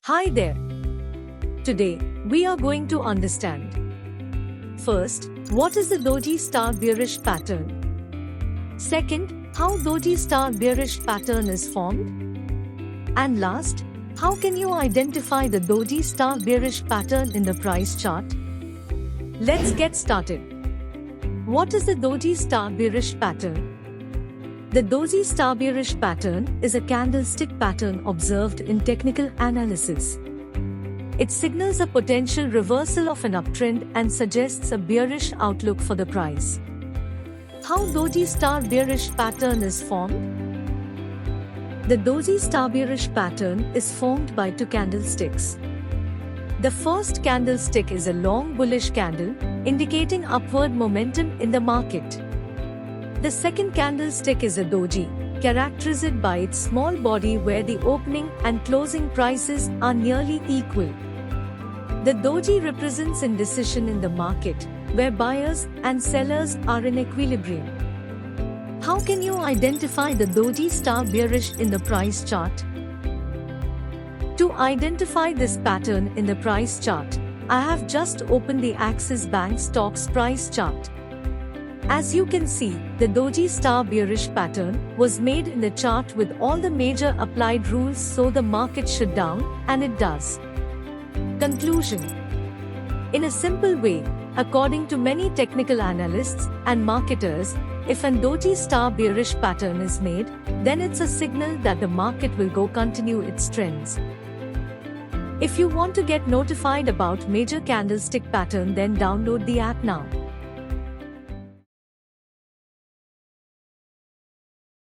Hi there. Today, we are going to understand. First, what is the Doji star bearish pattern? Second, how Doji star bearish pattern is formed? And last, how can you identify the Doji star bearish pattern in the price chart? Let's get started. What is the Doji star bearish pattern? The Doji star bearish pattern is a candlestick pattern observed in technical analysis. It signals a potential reversal of an uptrend and suggests a bearish outlook for the price. How Doji star bearish pattern is formed? The Doji star bearish pattern is formed by two candlesticks. The first candlestick is a long bullish candle, indicating upward momentum in the market. The second candlestick is a doji, characterized by its small body where the opening and closing prices are nearly equal. The doji represents indecision in the market, where buyers and sellers are in equilibrium. How can you identify the Doji star bearish in the price chart? To identify this pattern in the price chart, I have just opened the Axis Bank stocks price chart. As you can see, the Doji star bearish pattern was made in the chart with all the major applied rules so the market should down, and it does. Conclusion. In a simple way, according to many technical analysts and marketers, if an Doji star bearish pattern is made, then it's a signal that the market will continue its trends. If you want to get notified about major candlestick pattern, then download the app now.